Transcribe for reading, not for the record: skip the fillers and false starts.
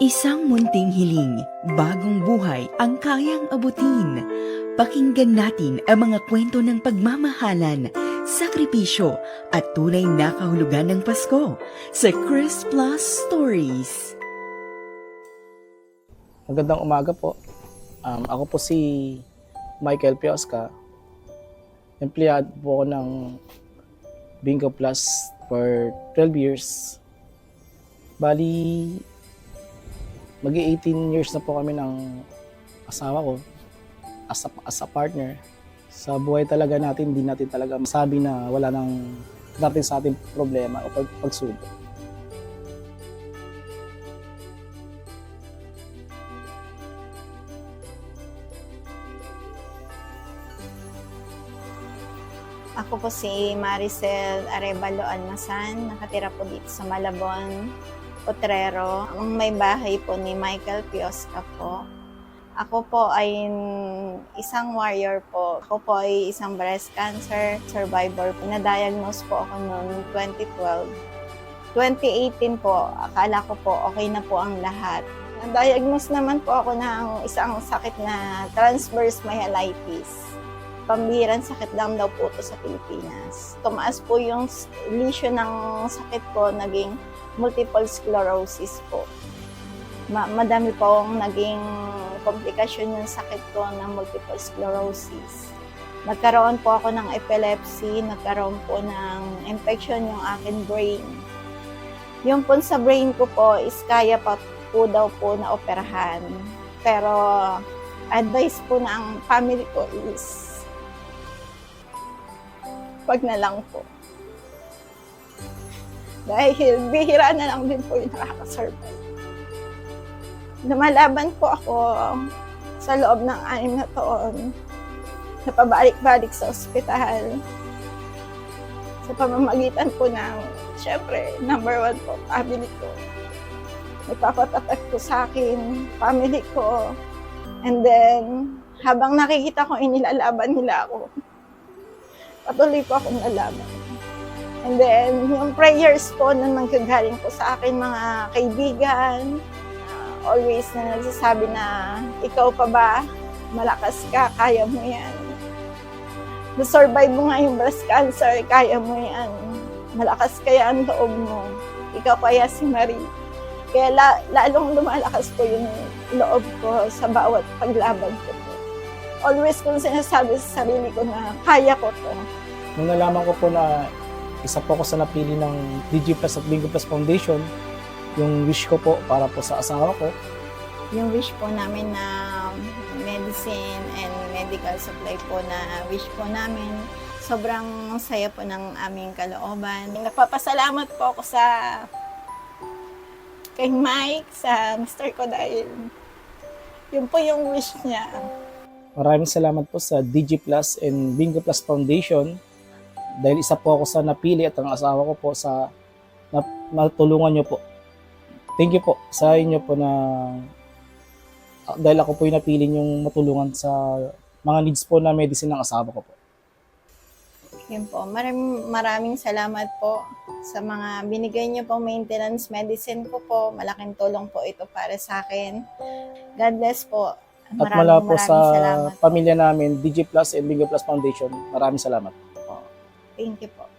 Isang munting hiling, bagong buhay ang kayang abutin. Pakinggan natin ang mga kwento ng pagmamahalan, sakripisyo at tunay na kahulugan ng Pasko sa Chris Plus Stories. Magandang umaga po. Ako po si Michael Piosca. Empleyado po ako ng Bingo Plus for 12 years. Bali, mag-18 years na po kami ng asawa ko as a partner. Sa buhay talaga natin, hindi natin talaga masabi na wala nang darating sa ating problema o pagsubok. Ako po si Maricel Arevalo Almasan, nakatira po dito sa Malabon, Potrero. Ang may bahay po ni Michael Piosca po. Ako po ay isang warrior po. Ako po ay isang breast cancer survivor. Na-diagnose po ako noong 2012. 2018 po, akala ko po okay na po ang lahat. Na-diagnose naman po ako ng isang sakit na transverse myelitis. Pambihirang sakit lang daw po ito sa Pilipinas. Tumaas po yung lesion ng sakit ko, naging multiple sclerosis po. Madami po ang naging komplikasyon yung sakit ko ng multiple sclerosis. Nagkaroon po ako ng epilepsy, nagkaroon po ng infection yung aking brain. Yung po sa brain ko po is kaya pa po daw po na operahan. Pero advice po ng family ko is wag na lang po. Dahil bihira na lang din po yung nakakasurvive. Lumalaban po ako sa loob ng 6 na taon. Napabalik-balik sa ospital. Sa pamamagitan po ng, syempre, number 1 po, family ko. Nagpapatatag po sa akin, family ko. And then, habang nakikita ko inilalaban nila ako, patuloy po akong nalaban. And then, yung prayers po na manggagaling po sa akin mga kaibigan, always na nagsasabi na, ikaw pa ba? Malakas ka, kaya mo yan. Na-survive mo nga yung breast cancer, kaya mo yan. Malakas kaya ang loob mo. Ikaw kaya si Marie. Kaya lalong lumalakas po yung loob ko sa bawat paglaban ko po. Always kong sinasabi sa sarili ko na kaya ko to. Nung nalaman ko po na isa po ako sa napili ng DG Plus at Bingo Plus Foundation, yung wish ko po para po sa asawa ko. Yung wish po namin na medicine and medical supply po na wish po namin, sobrang saya po ng aming kalooban. Nagpapasalamat po ako kay Mike, sa Mr. ko dahil yun po yung wish niya. Maraming salamat po sa DG Plus and Bingo Plus Foundation dahil isa po ako sa napili at ang asawa ko po sa natulungan nyo po. Thank you po sa inyo po na dahil ako po yung napili yung matulungan sa mga needs po na medicine ng asawa ko po. Yun po. Maraming salamat po sa mga binigay niyo pong maintenance medicine ko po. Malaking tulong po ito para sa akin. God bless po. At mula po sa salamat pamilya namin, DG Plus and Bingo Plus Foundation, maraming salamat. po. Thank you po.